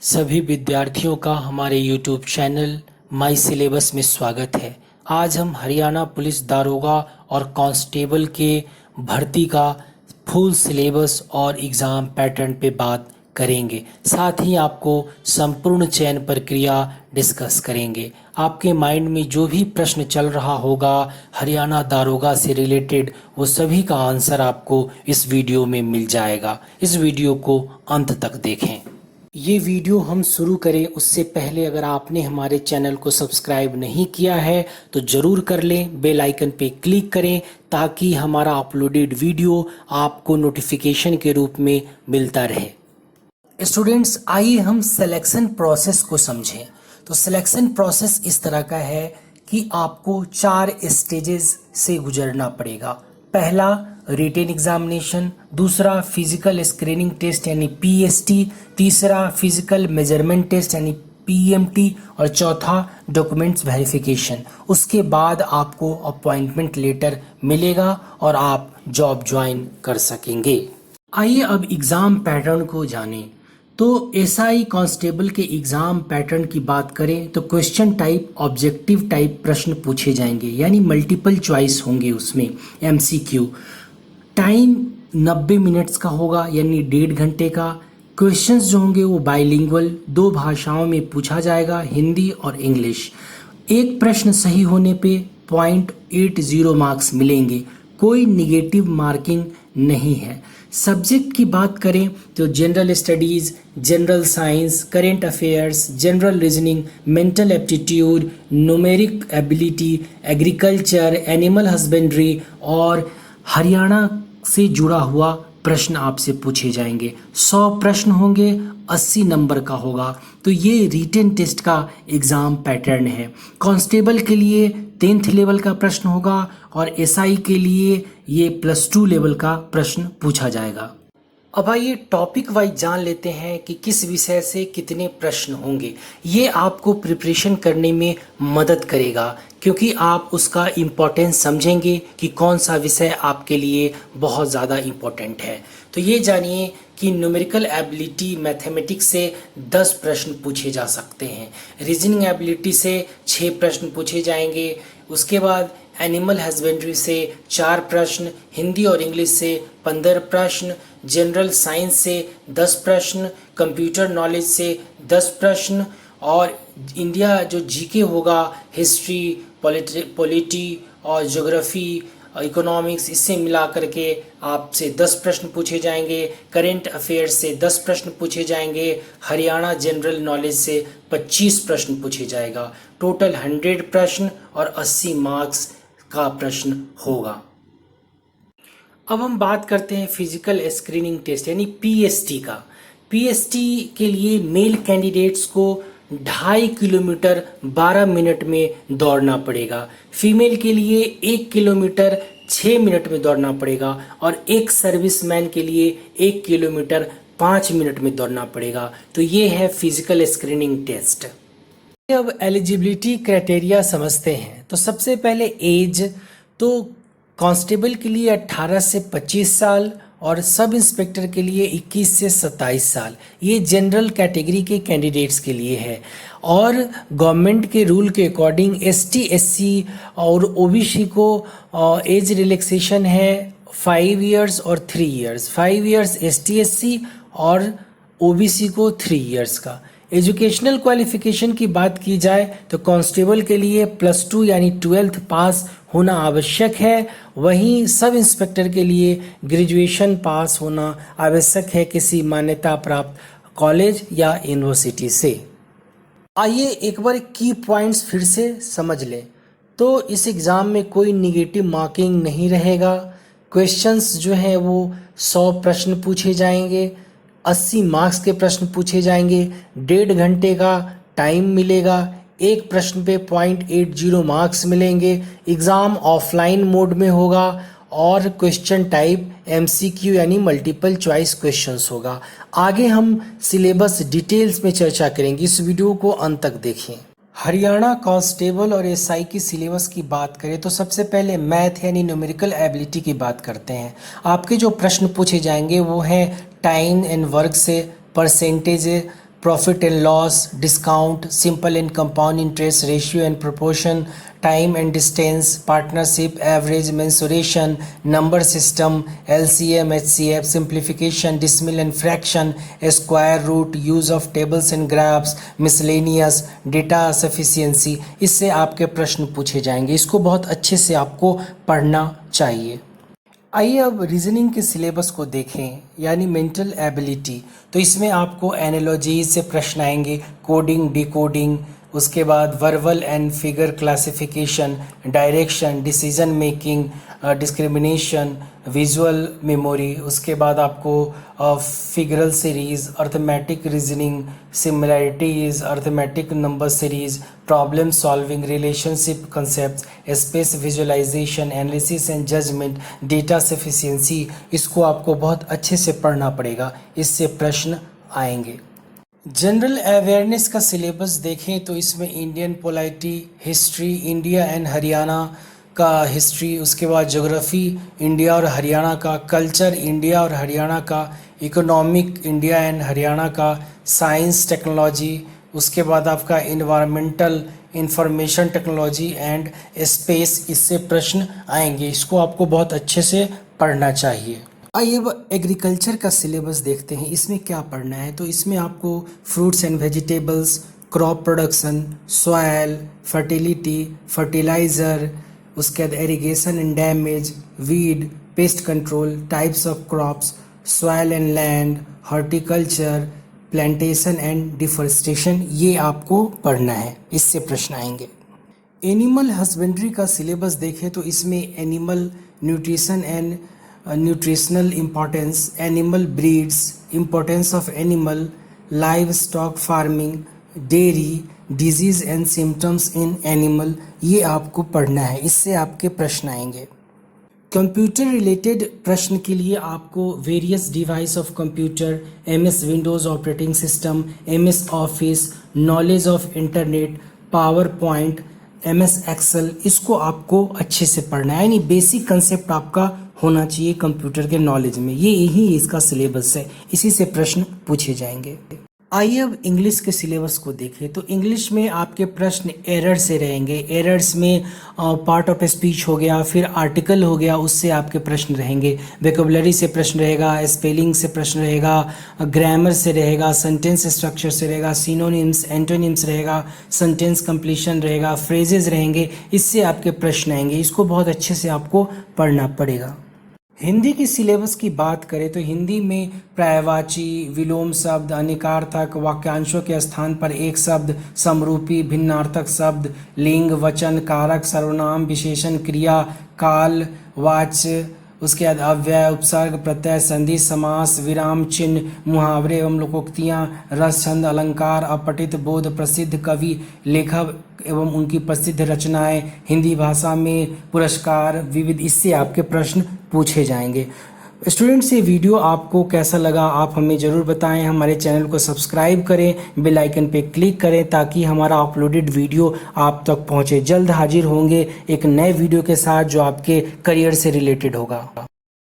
सभी विद्यार्थियों का हमारे YouTube चैनल माई सिलेबस में स्वागत है। आज हम हरियाणा पुलिस दारोगा और कांस्टेबल के भर्ती का फुल सिलेबस और एग्ज़ाम पैटर्न पे बात करेंगे। साथ ही आपको संपूर्ण चयन प्रक्रिया डिस्कस करेंगे। आपके माइंड में जो भी प्रश्न चल रहा होगा हरियाणा दारोगा से रिलेटेड, वो सभी का आंसर आपको इस वीडियो में मिल जाएगा। इस वीडियो को अंत तक देखें। ये वीडियो हम शुरू करें उससे पहले अगर आपने हमारे चैनल को सब्सक्राइब नहीं किया है तो ज़रूर कर लें, बेल आइकन पे क्लिक करें ताकि हमारा अपलोडेड वीडियो आपको नोटिफिकेशन के रूप में मिलता रहे। स्टूडेंट्स, आइए हम सिलेक्शन प्रोसेस को समझें। तो सिलेक्शन प्रोसेस इस तरह का है कि आपको 4 स्टेजेस से गुजरना पड़ेगा। पहला रिटेन एग्जामिनेशन, दूसरा फिजिकल स्क्रीनिंग टेस्ट यानी पीएसटी, तीसरा फिजिकल मेजरमेंट टेस्ट यानी पीएमटी और चौथा डॉक्यूमेंट्स वेरिफिकेशन। उसके बाद आपको अपॉइंटमेंट लेटर मिलेगा और आप जॉब ज्वाइन कर सकेंगे। आइए अब एग्ज़ाम पैटर्न को जानें। तो एसआई कांस्टेबल के एग्ज़ाम पैटर्न की बात करें तो क्वेश्चन टाइप ऑब्जेक्टिव टाइप प्रश्न पूछे जाएंगे, यानी मल्टीपल चॉइस होंगे उसमें, एमसीक्यू। टाइम 90 मिनट्स का होगा यानी 1.5 घंटे का। क्वेश्चंस जो होंगे वो बाइलिंगुअल 2 भाषाओं में पूछा जाएगा, हिंदी और इंग्लिश। एक प्रश्न सही होने पे 0.80 मार्क्स मिलेंगे, कोई निगेटिव मार्किंग नहीं है। सब्जेक्ट की बात करें तो general studies, general science, current affairs, general reasoning, mental aptitude, numeric ability, agriculture, animal husbandry और हरियाणा से जुड़ा हुआ प्रश्न आपसे पूछे जाएंगे। 100 प्रश्न होंगे, 80 नंबर का होगा। तो ये रिटेन टेस्ट का एग्ज़ाम पैटर्न है। कांस्टेबल के लिए 10th लेवल का प्रश्न होगा और एसआई के लिए ये +2 लेवल का प्रश्न पूछा जाएगा। अब आइए टॉपिक वाइज जान लेते हैं कि किस विषय से कितने प्रश्न होंगे। ये आपको प्रिपरेशन करने में मदद करेगा क्योंकि आप उसका इम्पोर्टेंस समझेंगे कि कौन सा विषय आपके लिए बहुत ज़्यादा इम्पोर्टेंट है। तो ये जानिए कि न्यूमेरिकल एबिलिटी मैथमेटिक्स से 10 प्रश्न पूछे जा सकते हैं, रीजनिंग एबिलिटी से 6 प्रश्न पूछे जाएंगे। उसके बाद एनिमल हस्बेंड्री से 4 प्रश्न, हिंदी और इंग्लिश से 15 प्रश्न, जनरल साइंस से 10 प्रश्न, कंप्यूटर नॉलेज से 10 प्रश्न और इंडिया जो जीके होगा, हिस्ट्री, पॉलिटी और ज्योग्राफी, इकोनॉमिक्स, इससे मिला करके आपसे 10 प्रश्न पूछे जाएंगे। करेंट अफेयर्स से 10 प्रश्न पूछे जाएंगे। हरियाणा जनरल नॉलेज से 25 प्रश्न पूछे जाएगा। टोटल 100 प्रश्न और 80 मार्क्स का प्रश्न होगा। अब हम बात करते हैं फिजिकल स्क्रीनिंग टेस्ट यानी पीएसटी का। पीएसटी के लिए मेल कैंडिडेट्स को 2.5 किलोमीटर 12 मिनट में दौड़ना पड़ेगा। फीमेल के लिए 1 किलोमीटर 6 मिनट में दौड़ना पड़ेगा और एक सर्विसमैन के लिए 1 किलोमीटर 5 मिनट में दौड़ना पड़ेगा। तो ये है फिजिकल स्क्रीनिंग टेस्ट। अब एलिजिबिलिटी क्राइटेरिया समझते हैं। तो सबसे पहले एज, तो कांस्टेबल के लिए 18 से 25 साल और सब इंस्पेक्टर के लिए 21 से 27 साल। ये जनरल कैटेगरी के कैंडिडेट्स के लिए है और गवर्नमेंट के रूल के अकॉर्डिंग एसटी, एससी और ओबीसी को एज रिलैक्सेशन है 5 इयर्स और 3 इयर्स। 5 इयर्स एसटी, एससी और ओबीसी को 3 इयर्स का। एजुकेशनल क्वालिफिकेशन की बात की जाए तो कांस्टेबल के लिए +2 यानी 12th पास होना आवश्यक है। वहीं सब इंस्पेक्टर के लिए ग्रेजुएशन पास होना आवश्यक है किसी मान्यता प्राप्त कॉलेज या यूनिवर्सिटी से। आइए एक बार की पॉइंट्स फिर से समझ लें। तो इस एग्ज़ाम में कोई निगेटिव मार्किंग नहीं रहेगा। क्वेश्चंस जो हैं वो 100 प्रश्न पूछे जाएंगे, 80 मार्क्स के प्रश्न पूछे जाएंगे, 1.5 घंटे का टाइम मिलेगा, एक प्रश्न पे 0.80 मार्क्स मिलेंगे। एग्ज़ाम ऑफलाइन मोड में होगा और क्वेश्चन टाइप एमसीक्यू यानी मल्टीपल चॉइस क्वेश्चंस होगा। आगे हम सिलेबस डिटेल्स में चर्चा करेंगे, इस वीडियो को अंत तक देखें। हरियाणा कांस्टेबल और एसआई की सिलेबस की बात करें तो सबसे पहले मैथ यानी न्यूमेरिकल एबिलिटी की बात करते हैं। आपके जो प्रश्न पूछे जाएंगे वो हैं टाइम एंड वर्क से, percentage, profit and loss, discount, simple and compound interest, ratio and proportion, time and distance, partnership, average, mensuration, number system, LCM, HCF, simplification, decimal and fraction, square root, use of tables and graphs, miscellaneous, data sufficiency. इससे आपके प्रश्न पूछे जाएंगे। इसको बहुत अच्छे से आपको पढ़ना चाहिए। आइए अब रीजनिंग के सिलेबस को देखें, यानी मेंटल एबिलिटी। तो इसमें आपको एनालॉजीज से प्रश्न आएंगे, कोडिंग, डिकोडिंग, उसके बाद verbal and figure classification, direction, decision making, discrimination, visual memory, उसके बाद आपको figural series, arithmetic reasoning, similarities, arithmetic number series, problem solving, relationship concept, space visualization, analysis and judgement, data sufficiency. इसको आपको बहुत अच्छे से पढ़ना पड़ेगा, इससे प्रश्न आएंगे। जनरल अवेयरनेस का सिलेबस देखें तो इसमें Indian polity, history, India and Haryana का हिस्ट्री, उसके बाद ज्योग्राफी इंडिया और हरियाणा का, कल्चर इंडिया और हरियाणा का, इकोनॉमिक इंडिया एंड हरियाणा का, साइंस टेक्नोलॉजी, उसके बाद आपका environmental, information technology and space. इससे प्रश्न आएंगे, इसको आपको बहुत अच्छे से पढ़ना चाहिए। आइए अब एग्रीकल्चर का सिलेबस देखते हैं, इसमें क्या पढ़ना है। तो इसमें आपको fruits and vegetables, crop production, soil, fertility, fertiliser, उसके बाद irrigation and damage, weed, pest control, types of crops, soil and land, horticulture, plantation and deforestation, ये आपको पढ़ना है, इससे प्रश्न आएंगे। एनिमल हस्बेंड्री का सिलेबस देखें तो इसमें animal nutrition and nutritional importance, animal breeds, importance of animal, live stock farming, dairy, disease and symptoms in animal, ये आपको पढ़ना है, इससे आपके प्रश्न आएंगे। कंप्यूटर रिलेटेड प्रश्न के लिए आपको various device of computer, MS Windows operating system, MS Office, knowledge of internet, power point, MS Excel, इसको आपको अच्छे से पढ़ना है, यानी बेसिक कंसेप्ट आपका होना चाहिए कंप्यूटर के नॉलेज में। ये यही इसका सिलेबस है, इसी से प्रश्न पूछे जाएंगे। आइए अब इंग्लिश के सिलेबस को देखें। तो इंग्लिश में आपके प्रश्न एरर से रहेंगे। एरर्स में पार्ट ऑफ स्पीच हो गया, फिर आर्टिकल हो गया, उससे आपके प्रश्न रहेंगे। वोकैबुलरी से प्रश्न रहेगा, स्पेलिंग से प्रश्न रहेगा, ग्रामर से रहेगा, सेंटेंस स्ट्रक्चर से रहेगा, सिनोनिम्स, एंटोनिम्स रहेगा, सेंटेंस कंप्लीशन रहेगा, फ्रेजेस रहेंगे, इससे आपके प्रश्न आएंगे। इसको बहुत अच्छे से आपको पढ़ना पड़ेगा। हिंदी की सिलेबस की बात करें तो हिंदी में पर्यायवाची, विलोम शब्द, अनेकार्थक, वाक्यांशों के स्थान पर एक शब्द, समरूपी, भिन्नार्थक शब्द, लिंग, वचन, कारक, सर्वनाम, विशेषण, क्रिया, काल, वाच्य, उसके बाद अव्यय, उपसर्ग, प्रत्यय, संधि, समास, विराम चिन्ह, मुहावरे एवं लोकोक्तियाँ, रस, छंद, अलंकार, अपठित, बोध, प्रसिद्ध कवि, लेखक एवं उनकी प्रसिद्ध रचनाएं, हिंदी भाषा में पुरस्कार, विविध, इससे आपके प्रश्न पूछे जाएंगे। स्टूडेंट्स, ये वीडियो आपको कैसा लगा आप हमें ज़रूर बताएं। हमारे चैनल को सब्सक्राइब करें, बेल आइकन पे क्लिक करें ताकि हमारा अपलोडेड वीडियो आप तक पहुंचे। जल्द हाजिर होंगे एक नए वीडियो के साथ जो आपके करियर से रिलेटेड होगा।